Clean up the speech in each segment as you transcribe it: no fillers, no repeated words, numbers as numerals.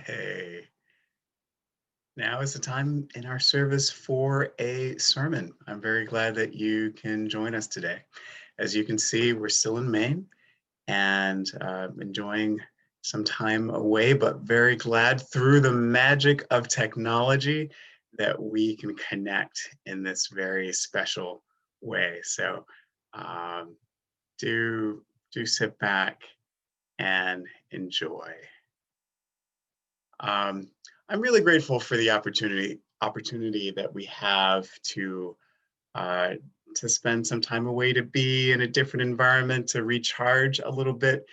Hey, now is the time in our service for a sermon. I'm very glad that you can join us today. As you can see, we're still in Maine and enjoying some time away, but very glad through the magic of technology that we can connect in this very special way. So um, do sit back and enjoy. Um, I'm really grateful for the opportunity that we have uh, to spend some time away, to be in a different environment, to recharge a little bit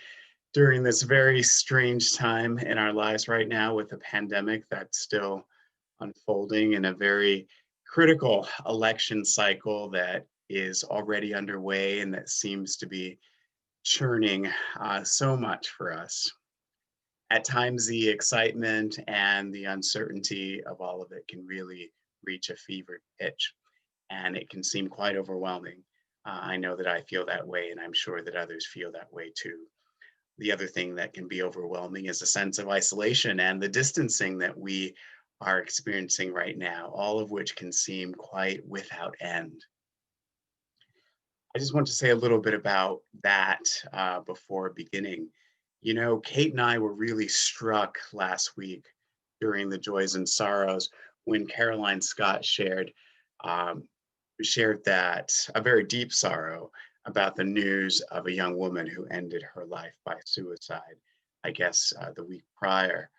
during this very strange time in our lives right now with a pandemic that's still unfolding, in a very critical election cycle that is already underway and that seems to be churning so much for us. At times, the excitement and the uncertainty of all of it can really reach a fever pitch, and it can seem quite overwhelming. I know that I feel that way, and I'm sure that others feel that way too. The other thing that can be overwhelming is a sense of isolation and the distancing that we are experiencing right now, all of which can seem quite without end. I just want to say a little bit about that before beginning. You know, Kate and I were really struck last week during the joys and sorrows when Caroline Scott um, shared that a very deep sorrow about the news of a young woman who ended her life by suicide, I guess the week prior.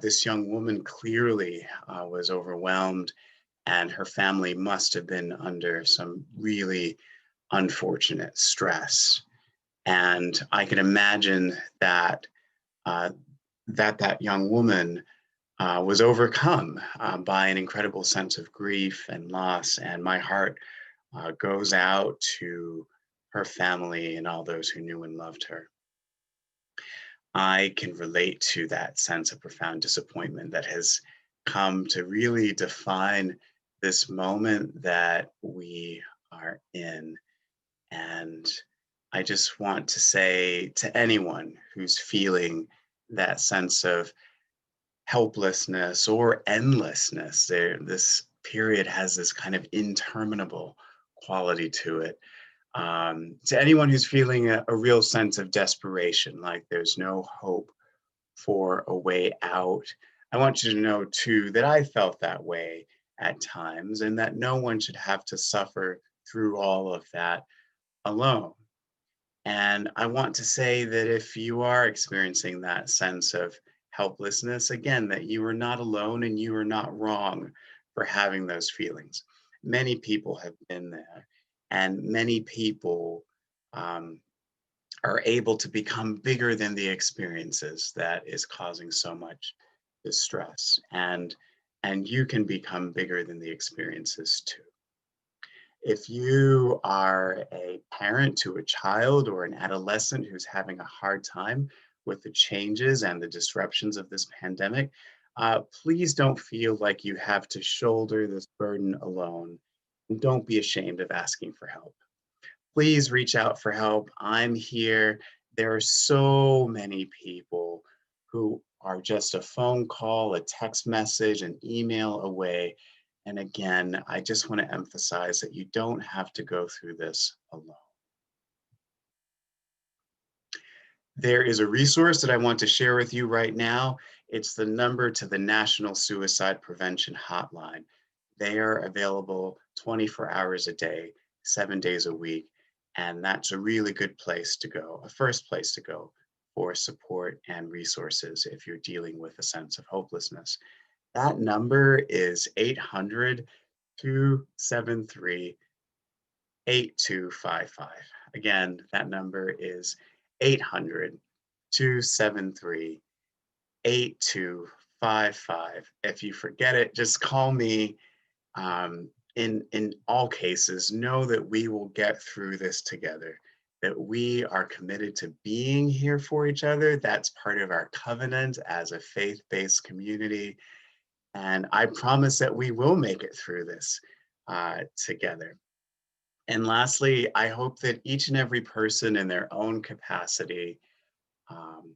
This young woman clearly was overwhelmed, and her family must have been under some really unfortunate stress. And I can imagine that uh, that young woman was overcome by an incredible sense of grief and loss. And my heart goes out to her family and all those who knew and loved her. I can relate to that sense of profound disappointment that has come to really define this moment that we are in. And I just want to say to anyone who's feeling that sense of helplessness or endlessness, this period has this kind of interminable quality to it. To anyone who's feeling a real sense of desperation, like there's no hope for a way out, I want you to know too that I felt that way at times, and that no one should have to suffer through all of that alone. And I want to say that if you are experiencing that sense of helplessness, again, that you are not alone and you are not wrong for having those feelings. Many people have been there, and many people um, are able to become bigger than the experiences that is causing so much distress. And you can become bigger than the experiences too. If you are a parent to a child or an adolescent who's having a hard time with the changes and the disruptions of this pandemic, please don't feel like you have to shoulder this burden alone. And don't be ashamed of asking for help. Please reach out for help. I'm here. There are so many people who are just a phone call, a text message, an email away. And again, I just want to emphasize that you don't have to go through this alone. There is a resource that I want to share with you right now. It's the number to the National Suicide Prevention Hotline. They are available 24 hours a day, 7 days a week. And that's a really good place to go, a first place to go for support and resources if you're dealing with a sense of hopelessness. That number is 800 273 8255. Again, that number is 800 273 8255. If you forget it, just call me. In all cases, know that we will get through this together, that we are committed to being here for each other. That's part of our covenant as a faith-based community. And I promise that we will make it through this together. And lastly, I hope that each and every person in their own capacity um,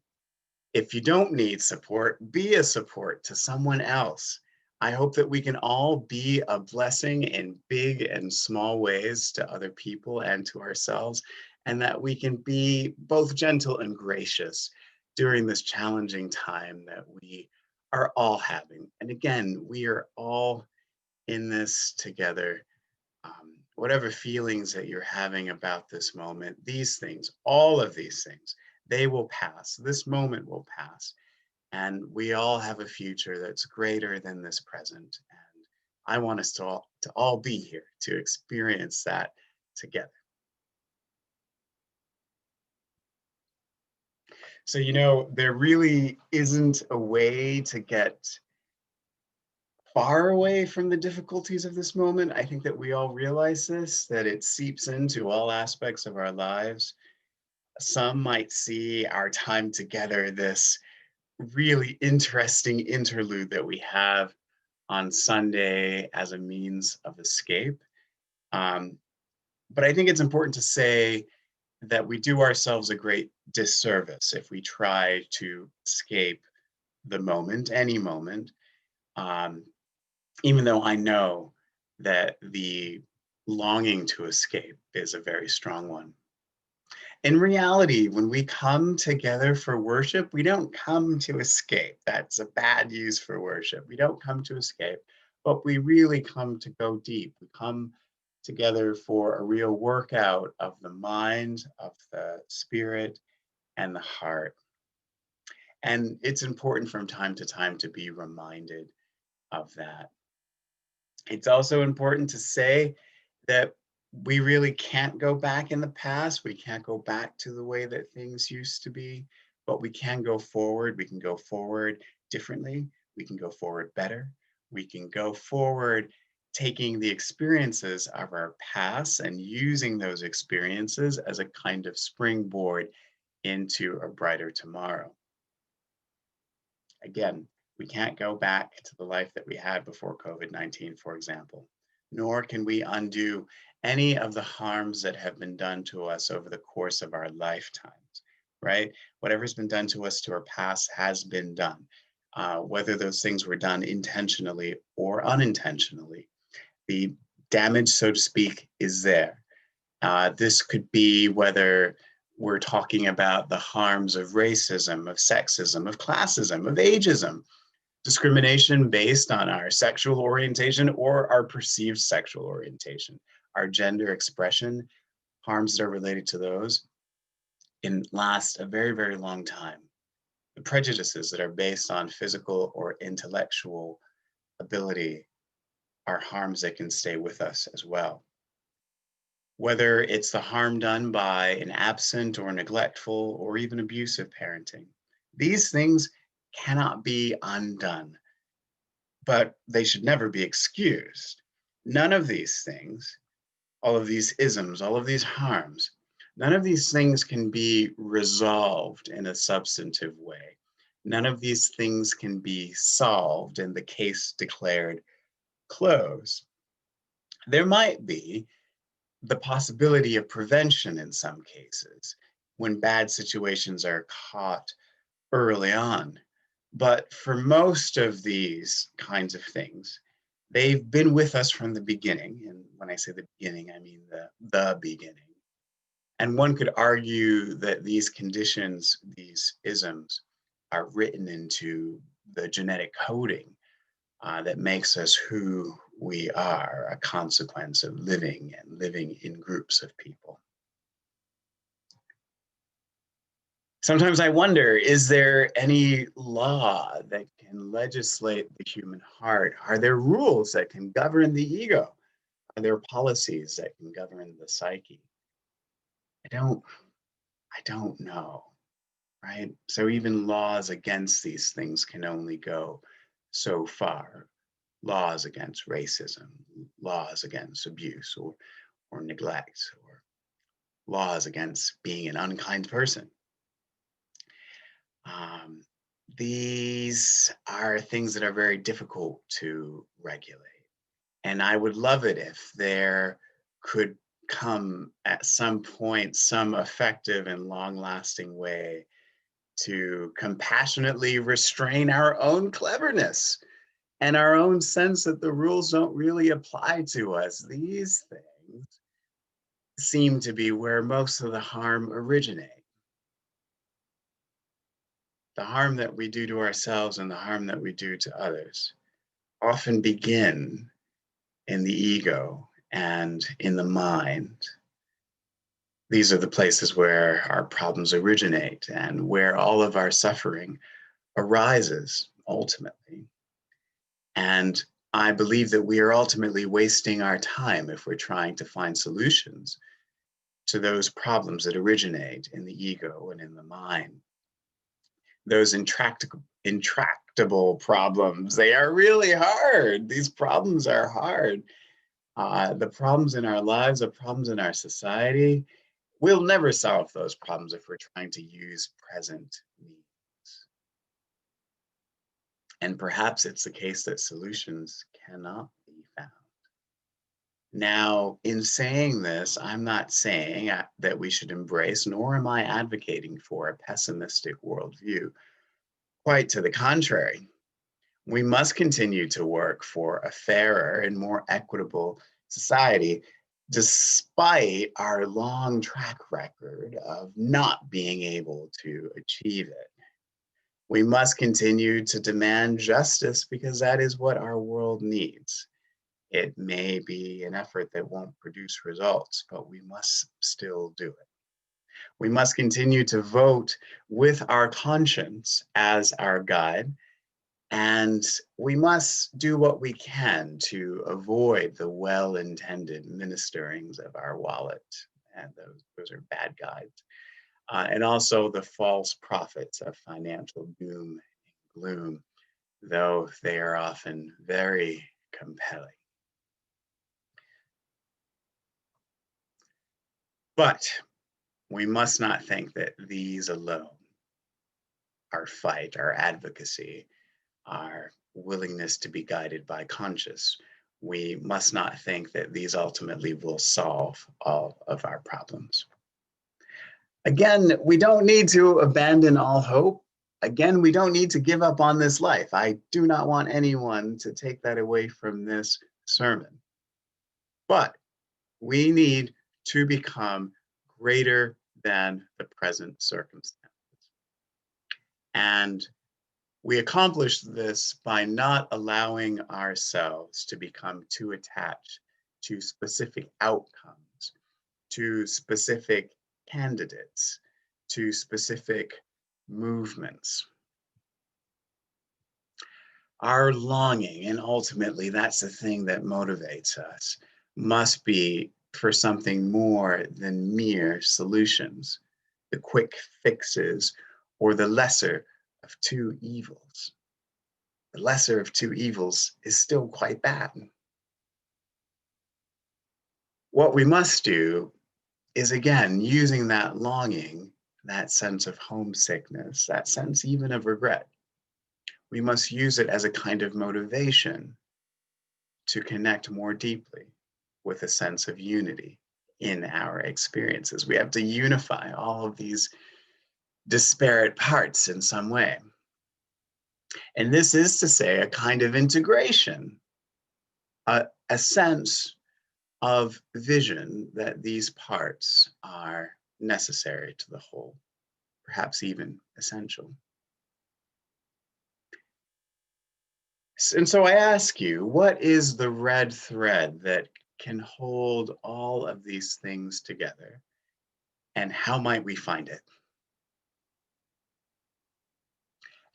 If you don't need support, be a support to someone else. I hope that we can all be a blessing in big and small ways to other people and to ourselves, and that we can be both gentle and gracious during this challenging time that we are all having. And again, we are all in this together. Whatever feelings that you're having about this moment, these things, all of these things, they will pass. This moment will pass. And we all have a future that's greater than this present. And I want us to all be here to experience that together. So, there really isn't a way to get far away from the difficulties of this moment. I think that we all realize this, that it seeps into all aspects of our lives. Some might see our time together, this really interesting interlude that we have on Sunday as a means of escape. Um, but I think it's important to say that we do ourselves a great disservice if we try to escape the moment, any moment, um, even though I know that the longing to escape is a very strong one. In reality, when we come together for worship, we don't come to escape. That's a bad use for worship. We don't come to escape, but we really come to go deep. We come together for a real workout of the mind, of the spirit, and the heart. And it's important from time to time to be reminded of that. It's also important to say that we really can't go back in the past. We can't go back to the way that things used to be, but we can go forward. We can go forward differently. We can go forward better. We can go forward taking the experiences of our past and using those experiences as a kind of springboard into a brighter tomorrow. Again, we can't go back to the life that we had before COVID-19, for example, nor can we undo any of the harms that have been done to us over the course of our lifetimes, right? Whatever's been done to us to our past has been done, whether those things were done intentionally or unintentionally. The damage, so to speak, is there. This could be whether we're talking about the harms of racism, of sexism, of classism, of ageism, discrimination based on our sexual orientation or our perceived sexual orientation, our gender expression, harms that are related to those can last a very, very long time. The prejudices that are based on physical or intellectual ability are harms that can stay with us as well. Whether it's the harm done by an absent or neglectful or even abusive parenting. These things cannot be undone, but they should never be excused. None of these things, all of these isms, all of these harms, none of these things can be resolved in a substantive way. None of these things can be solved in the case declared closed. There might be the possibility of prevention in some cases when bad situations are caught early on. But for most of these kinds of things, they've been with us from the beginning. And when I say the beginning, I mean the beginning. And one could argue that these conditions, these isms, are written into the genetic coding that makes us who we are, a consequence of living and living in groups of people. Sometimes I wonder, is there any law that can legislate the human heart? Are there rules that can govern the ego? Are there policies that can govern the psyche? I don't, I don't know, right? So even laws against these things can only go so far. Laws against racism, laws against abuse or neglect, or laws against being an unkind person. Um, these are things that are very difficult to regulate. And I would love it if there could come at some point some effective and long lasting way to compassionately restrain our own cleverness and our own sense that the rules don't really apply to us. These things seem to be where most of the harm originates. The harm that we do to ourselves and the harm that we do to others often begin in the ego and in the mind. These are the places where our problems originate and where all of our suffering arises ultimately. And I believe that we are ultimately wasting our time if we're trying to find solutions to those problems that originate in the ego and in the mind. Those intractable problems, they are really hard. These problems are hard. The problems in our lives, the problems in our society, we'll never solve those problems if we're trying to use present needs. And perhaps it's the case that solutions cannot be found. Now, in saying this, I'm not saying that we should embrace, nor am I advocating for a pessimistic worldview. Quite to the contrary, we must continue to work for a fairer and more equitable society, despite our long track record of not being able to achieve it. We must continue to demand justice because that is what our world needs. It may be an effort that won't produce results, but we must still do it. We must continue to vote with our conscience as our guide, and we must do what we can to avoid the well-intended ministerings of our wallet, and those are bad guides, and also the false prophets of financial doom and gloom, though they are often very compelling. But we must not think that these alone, our fight, our advocacy, our willingness to be guided by conscience, we must not think that these ultimately will solve all of our problems. Again, we don't need to abandon all hope. Again, we don't need to give up on this life. I do not want anyone to take that away from this sermon. But we need to become greater than the present circumstances. And we accomplish this by not allowing ourselves to become too attached to specific outcomes, to specific candidates, to specific movements. Our longing, and ultimately that's the thing that motivates us, must be for something more than mere solutions, the quick fixes, or the lesser of two evils. The lesser of two evils is still quite bad. What we must do is, again, using that longing, that sense of homesickness, that sense even of regret, we must use it as a kind of motivation to connect more deeply with a sense of unity in our experiences. We have to unify all of these disparate parts in some way. And this is to say a kind of integration, a sense of vision that these parts are necessary to the whole, perhaps even essential. And so I ask you, what is the red thread that can hold all of these things together? And how might we find it?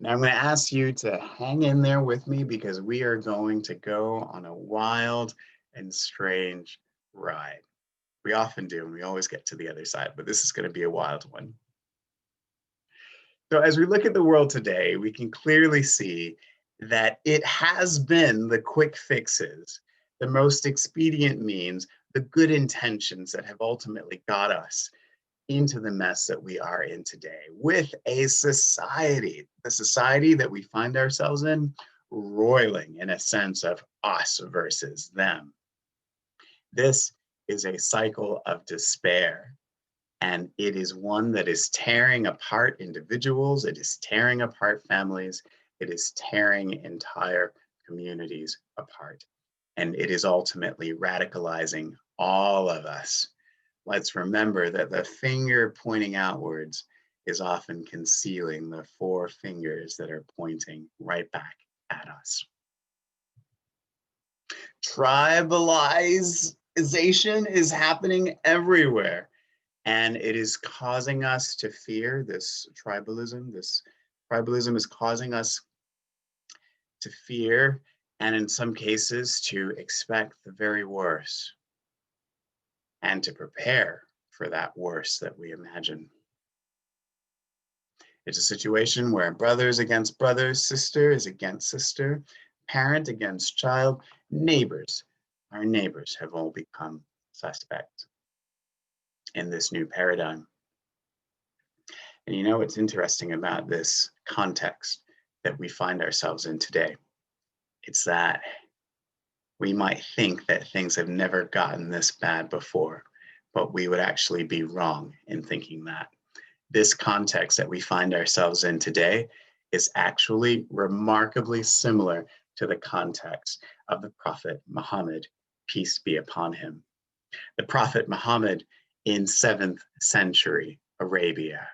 Now I'm going to ask you to hang in there with me because we are going to go on a wild and strange ride. We often do, and we always get to the other side, but this is going to be a wild one. So as we look at the world today, we can clearly see that it has been the quick fixes, the most expedient means, the good intentions that have ultimately got us into the mess that we are in today, with a society, the society that we find ourselves in, roiling in a sense of us versus them. This is a cycle of despair, And it is one that is tearing apart individuals, it is tearing apart families, it is tearing entire communities apart. And it is ultimately radicalizing all of us. Let's remember that the finger pointing outwards is often concealing the four fingers that are pointing right back at us. Tribalization is happening everywhere, and it is causing us to fear this tribalism. This tribalism is causing us to fear, and in some cases, to expect the very worst and to prepare for that worst that we imagine. It's a situation where brothers against brothers, sister is against sister, parent against child, neighbors. Our neighbors have all become suspects in this new paradigm. And you know what's interesting about this context that we find ourselves in today? It's that we might think that things have never gotten this bad before, but we would actually be wrong in thinking that. This context that we find ourselves in today is actually remarkably similar to the context of the Prophet Muhammad, peace be upon him. The Prophet Muhammad in 7th century Arabia.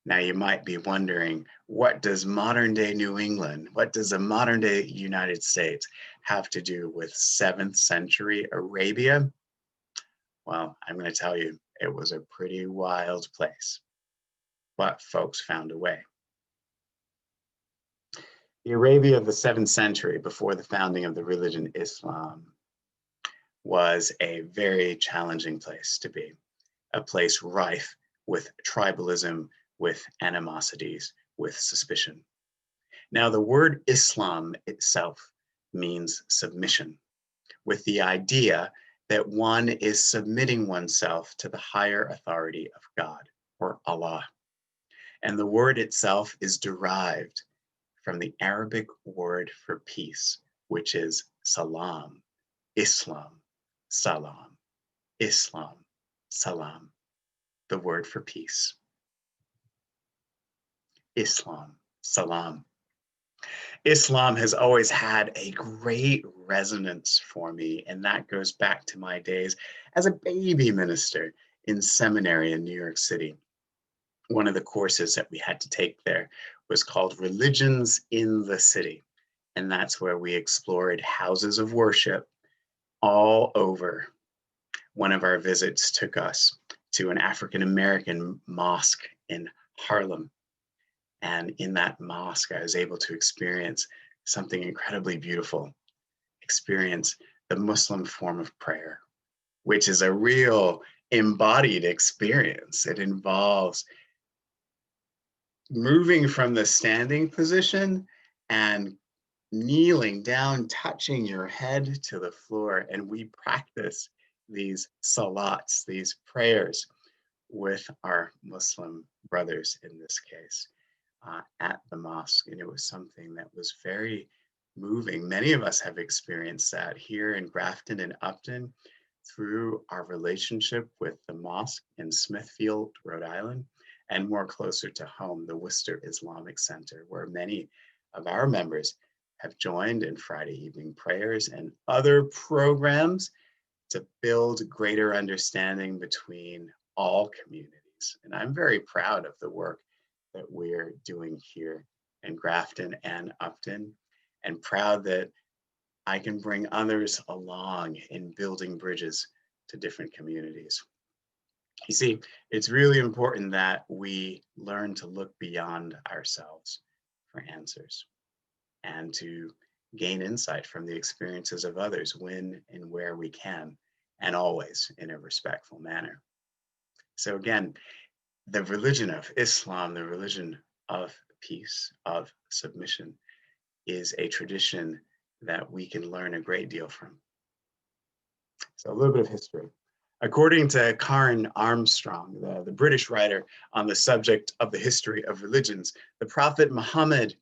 Now you might be wondering, what does modern day New England, what does the modern day United States have to do with 7th century Arabia? Well, I'm going to tell you, it was a pretty wild place, but folks found a way. The Arabia of the 7th century, before the founding of the religion Islam, was a very challenging place to be, a place rife with tribalism, with animosities, with suspicion. Now, the word Islam itself means submission, with the idea that one is submitting oneself to the higher authority of God, or Allah. And the word itself is derived from the Arabic word for peace, which is salam, Islam, salam, Islam, salam, the word for peace. Islam, salam. Islam has always had a great resonance for me, and that goes back to my days as a baby minister in seminary in New York City. One of the courses that we had to take there was called Religions in the City, and that's where we explored houses of worship all over. One of our visits took us to an African American mosque in Harlem. And in that mosque, I was able to experience something incredibly beautiful, experience the Muslim form of prayer, which is a real embodied experience. It involves moving from the standing position and kneeling down, touching your head to the floor. And we practice these salats, these prayers with our Muslim brothers in this case. At the mosque, and it was something that was very moving. Many of us have experienced that here in Grafton and Upton through our relationship with the mosque in Smithfield, Rhode Island, and more closer to home, the Worcester Islamic Center, where many of our members have joined in Friday evening prayers and other programs to build greater understanding between all communities. And I'm very proud of the work that we're doing here in Grafton and Upton, and proud that I can bring others along in building bridges to different communities. You see, it's really important that we learn to look beyond ourselves for answers and to gain insight from the experiences of others when and where we can, and always in a respectful manner. So again, the religion of Islam, the religion of peace, of submission, is a tradition that we can learn a great deal from. So a little bit of history. According to Karen Armstrong, the British writer on the subject of the history of religions, the Prophet Muhammad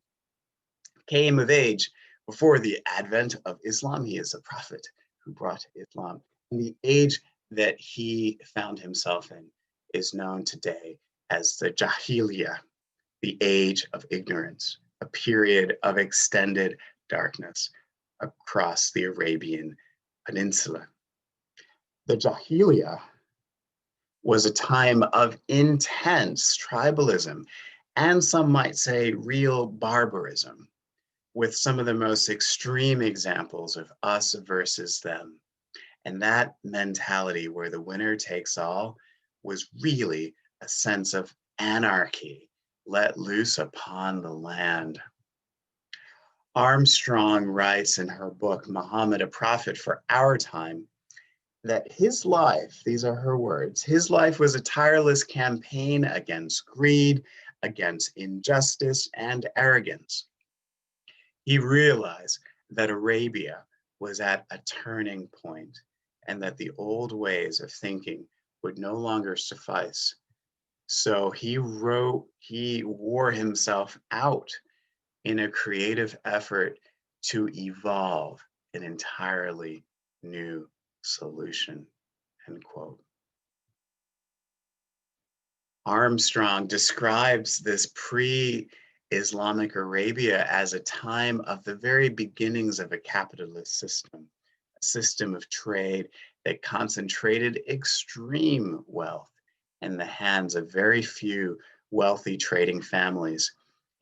came of age before the advent of Islam. He is a prophet who brought Islam. In the age that he found himself in, is known today as the Jahiliyyah, the age of ignorance, a period of extended darkness across the Arabian Peninsula. The Jahiliyyah was a time of intense tribalism and some might say real barbarism, with some of the most extreme examples of us versus them. And that mentality where the winner takes all was really a sense of anarchy let loose upon the land. Armstrong writes in her book, Muhammad, a Prophet for Our Time, that his life, these are her words, his life was a tireless campaign against greed, against injustice, and arrogance. He realized that Arabia was at a turning point and that the old ways of thinking would no longer suffice. So he wore himself out in a creative effort to evolve an entirely new solution, end quote. Armstrong describes this pre-Islamic Arabia as a time of the very beginnings of a capitalist system, a system of trade that concentrated extreme wealth in the hands of very few wealthy trading families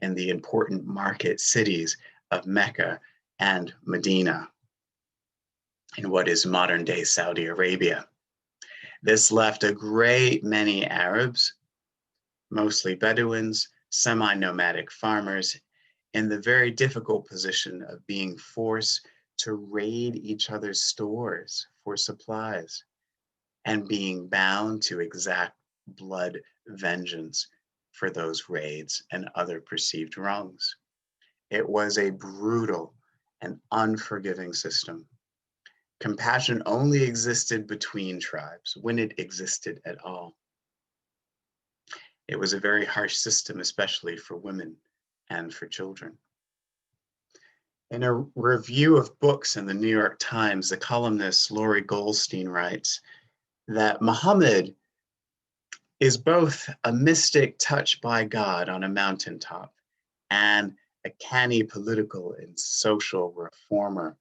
in the important market cities of Mecca and Medina in what is modern-day Saudi Arabia. This left a great many Arabs, mostly Bedouins, semi-nomadic farmers, in the very difficult position of being forced to raid each other's stores for supplies and being bound to exact blood vengeance for those raids and other perceived wrongs. It was a brutal and unforgiving system. Compassion only existed between tribes, when it existed at all. It was a very harsh system, especially for women and for children. In a review of books in the New York Times, the columnist Lori Goldstein writes that Muhammad is both a mystic touched by God on a mountaintop and a canny political and social reformer.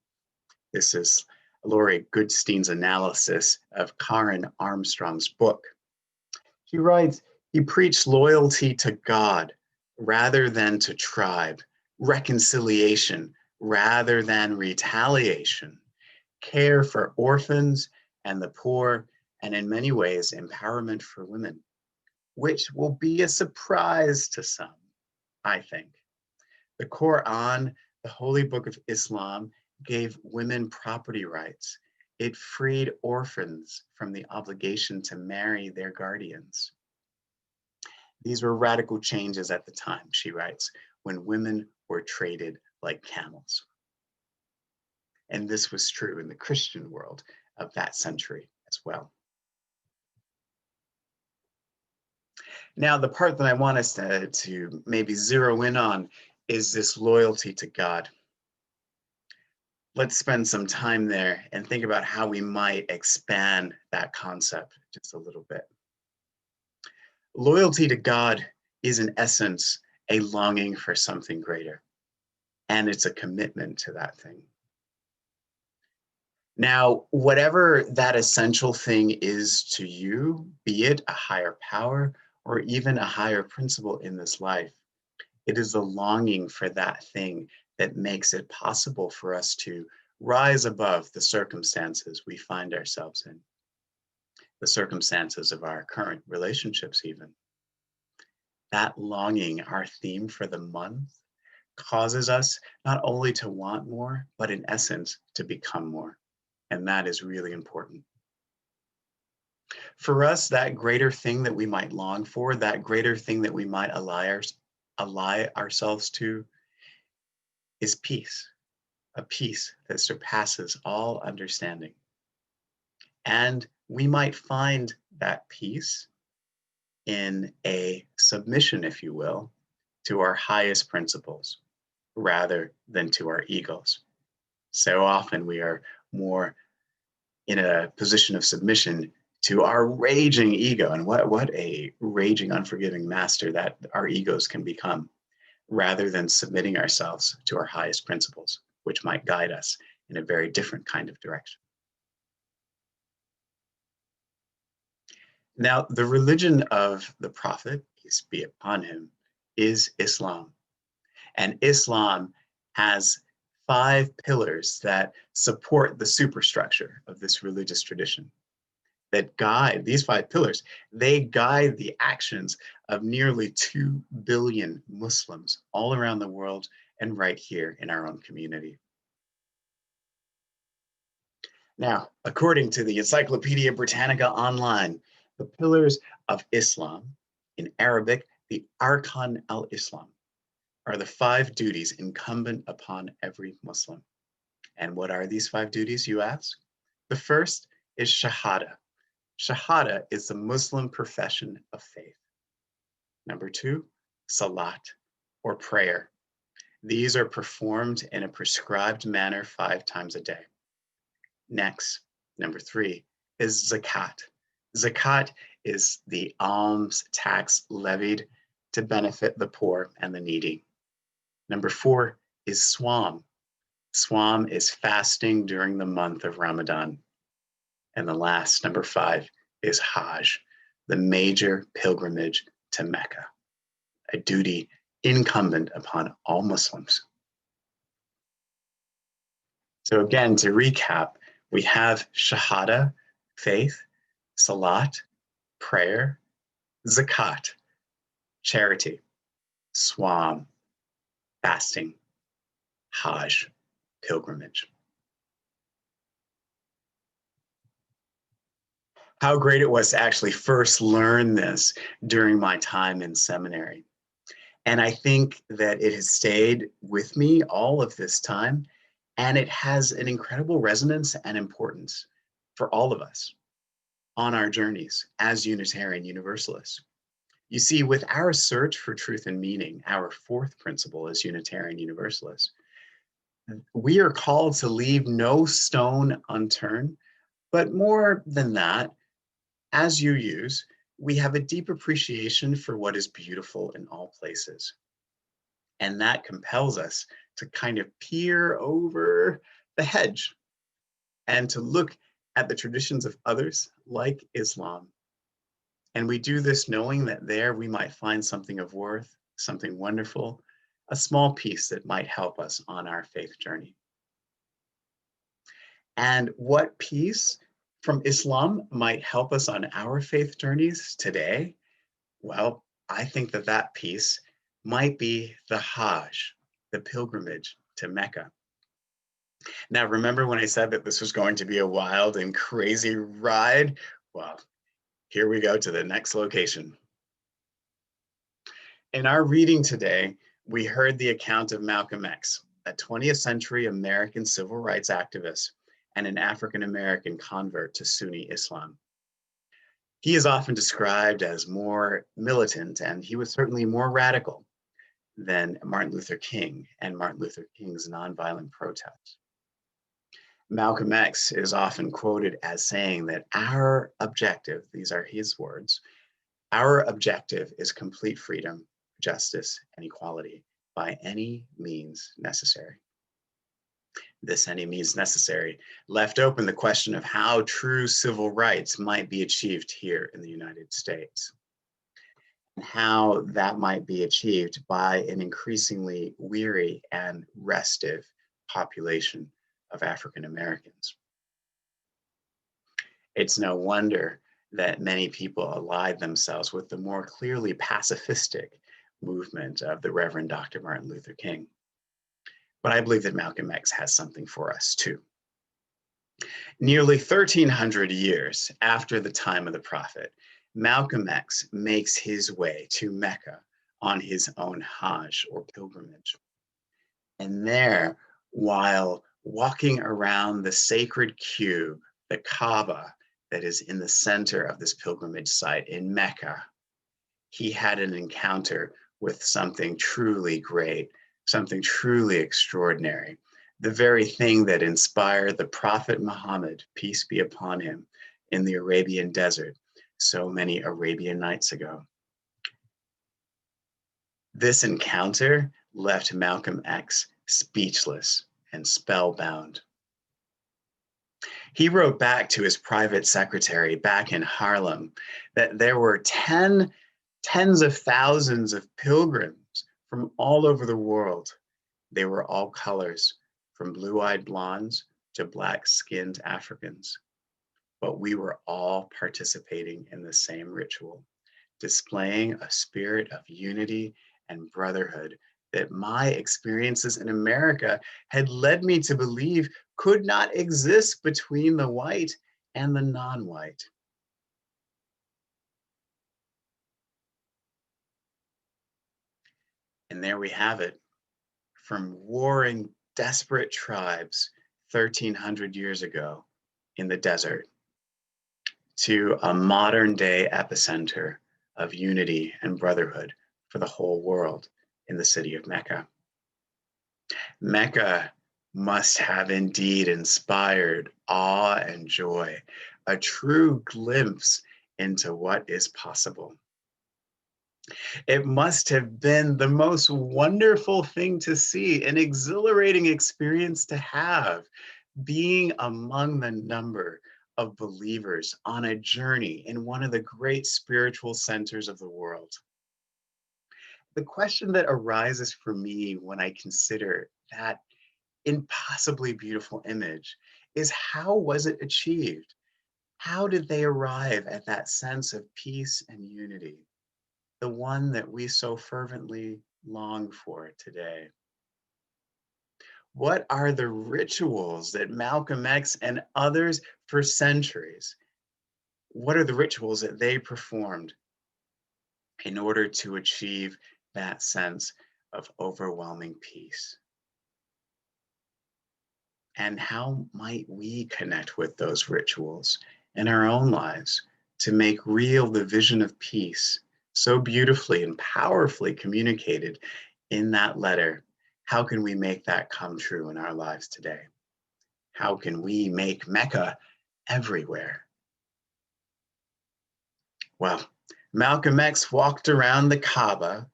This is Lori Goldstein's analysis of Karen Armstrong's book. She writes, he preached loyalty to God rather than to tribe, reconciliation rather than retaliation, care for orphans and the poor, and in many ways, empowerment for women, which will be a surprise to some, I think. The Quran, the holy book of Islam, gave women property rights. It freed orphans from the obligation to marry their guardians. These were radical changes at the time, she writes, when women were traded like camels. And this was true in the Christian world of that century as well. Now, the part that I want us to maybe zero in on is this loyalty to God. Let's spend some time there and think about how we might expand that concept just a little bit. Loyalty to God is in essence a longing for something greater, and it's a commitment to that thing. Now, whatever that essential thing is to you, be it a higher power or even a higher principle in this life, it is the longing for that thing that makes it possible for us to rise above the circumstances we find ourselves in, the circumstances of our current relationships even. That longing, our theme for the month, causes us not only to want more, but in essence, to become more. And that is really important. For us, that greater thing that we might long for, that greater thing that we might ally ourselves to, is peace, a peace that surpasses all understanding. And we might find that peace in a submission, if you will, to our highest principles rather than to our egos. So often we are more in a position of submission to our raging ego. And what a raging, unforgiving master that our egos can become, rather than submitting ourselves to our highest principles, which might guide us in a very different kind of direction. Now, the religion of the Prophet, peace be upon him, is Islam. And Islam has 5 pillars that support the superstructure of this religious tradition, that guide these 5 pillars. They guide the actions of nearly 2 billion Muslims all around the world and right here in our own community. Now, according to the Encyclopedia Britannica Online, the pillars of Islam, in Arabic, the Arkan al-Islam, are the 5 duties incumbent upon every Muslim. And what are these 5 duties, you ask? The first is Shahada. Shahada is the Muslim profession of faith. Number 2, Salat, or prayer. These are performed in a prescribed manner 5 times a day. Next, number 3, is Zakat. Zakat is the alms tax levied to benefit the poor and the needy. Number 4 is Swam. Swam is fasting during the month of Ramadan. And the last, number 5, is Hajj, the major pilgrimage to Mecca, a duty incumbent upon all Muslims. So again, to recap, we have Shahada, faith, Salat, prayer, Zakat, charity, Swam, fasting, Hajj, pilgrimage. How great it was to actually first learn this during my time in seminary. And I think that it has stayed with me all of this time, and it has an incredible resonance and importance for all of us on our journeys as Unitarian Universalists. You see, with our search for truth and meaning, our 4th principle as Unitarian Universalists, we are called to leave no stone unturned, but more than that, as you use, we have a deep appreciation for what is beautiful in all places. And that compels us to kind of peer over the hedge and to look at the traditions of others like Islam. And we do this knowing that there we might find something of worth, something wonderful, a small piece that might help us on our faith journey. And what piece from Islam might help us on our faith journeys today? Well, I think that that piece might be the Hajj, the pilgrimage to Mecca. Now, remember when I said that this was going to be a wild and crazy ride? Well, here we go to the next location. In our reading today, we heard the account of Malcolm X, a 20th century American civil rights activist and an African-American convert to Sunni Islam. He is often described as more militant, and he was certainly more radical than Martin Luther King and Martin Luther King's nonviolent protests. Malcolm X is often quoted as saying that our objective, these are his words, our objective is complete freedom, justice, and equality by any means necessary. This any means necessary left open the question of how true civil rights might be achieved here in the United States, and how that might be achieved by an increasingly weary and restive population of African Americans. It's no wonder that many people allied themselves with the more clearly pacifistic movement of the Reverend Dr. Martin Luther King. But I believe that Malcolm X has something for us too. Nearly 1,300 years after the time of the prophet, Malcolm X makes his way to Mecca on his own Hajj or pilgrimage. And there, while walking around the sacred cube, the Kaaba, that is in the center of this pilgrimage site in Mecca, he had an encounter with something truly great, something truly extraordinary, the very thing that inspired the Prophet Muhammad, peace be upon him, in the Arabian desert so many Arabian nights ago. This encounter left Malcolm X speechless and spellbound. He wrote back to his private secretary back in Harlem that there were tens of thousands of pilgrims from all over the world. They were all colors, from blue-eyed blondes to black-skinned Africans. But we were all participating in the same ritual, displaying a spirit of unity and brotherhood that my experiences in America had led me to believe could not exist between the white and the non-white. And there we have it, from warring, desperate tribes 1,300 years ago in the desert to a modern day epicenter of unity and brotherhood for the whole world in the city of Mecca. Mecca must have indeed inspired awe and joy, a true glimpse into what is possible. It must have been the most wonderful thing to see, an exhilarating experience to have, being among the number of believers on a journey in one of the great spiritual centers of the world. The question that arises for me when I consider that impossibly beautiful image is, how was it achieved? How did they arrive at that sense of peace and unity, the one that we so fervently long for today? What are the rituals that Malcolm X and others for centuries, what are the rituals that they performed in order to achieve that sense of overwhelming peace? And how might we connect with those rituals in our own lives to make real the vision of peace so beautifully and powerfully communicated in that letter? How can we make that come true in our lives today? How can we make Mecca everywhere? Well, Malcolm X walked around the Kaaba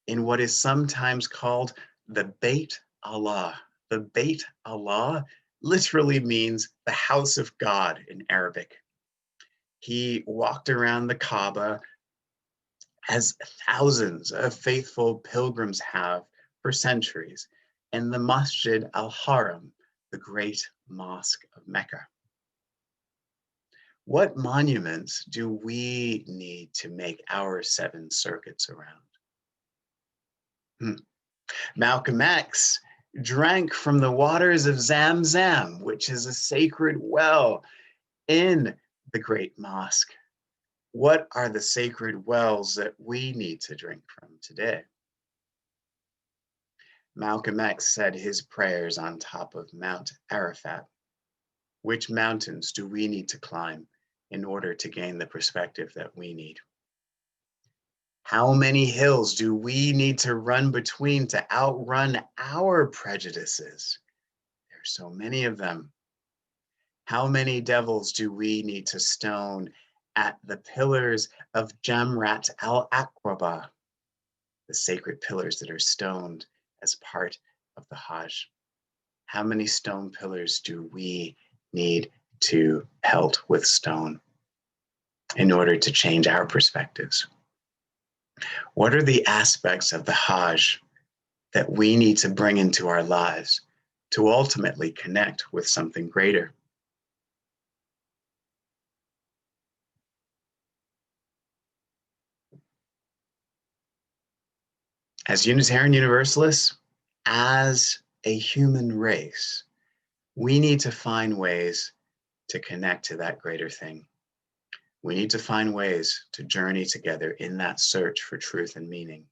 in what is sometimes called the Beit Allah. The Beit Allah literally means the house of God in Arabic. He walked around the Kaaba as thousands of faithful pilgrims have for centuries, in the Masjid al-Haram, the great mosque of Mecca. What monuments do we need to make our 7 circuits around? Malcolm X drank from the waters of Zamzam, which is a sacred well in the great mosque. What are the sacred wells that we need to drink from today? Malcolm X said his prayers on top of Mount Arafat. Which mountains do we need to climb in order to gain the perspective that we need? How many hills do we need to run between to outrun our prejudices? There are so many of them. How many devils do we need to stone at the pillars of Jamrat al-Aqaba, the sacred pillars that are stoned as part of the Hajj? How many stone pillars do we need to pelt with stone in order to change our perspectives? What are the aspects of the Hajj that we need to bring into our lives to ultimately connect with something greater? As Unitarian Universalists, as a human race, we need to find ways to connect to that greater thing. We need to find ways to journey together in that search for truth and meaning.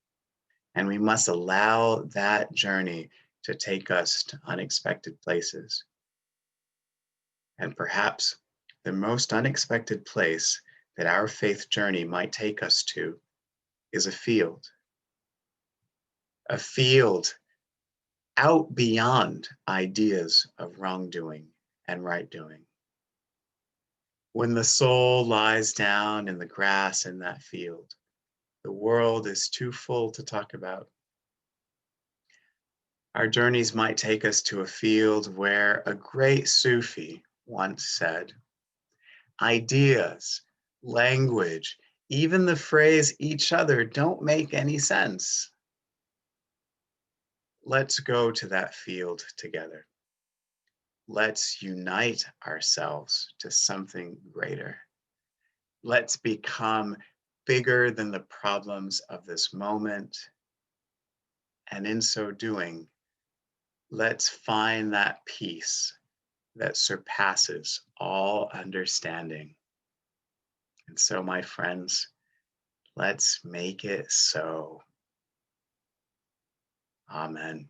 And we must allow that journey to take us to unexpected places. And perhaps the most unexpected place that our faith journey might take us to is a field out beyond ideas of wrongdoing and right doing. When the soul lies down in the grass in that field, the world is too full to talk about. Our journeys might take us to a field where a great Sufi once said, ideas, language, even the phrase each other don't make any sense. Let's go to that field together. Let's unite ourselves to something greater. Let's become bigger than the problems of this moment. And in so doing, let's find that peace that surpasses all understanding. And so, my friends, let's make it so. Amen.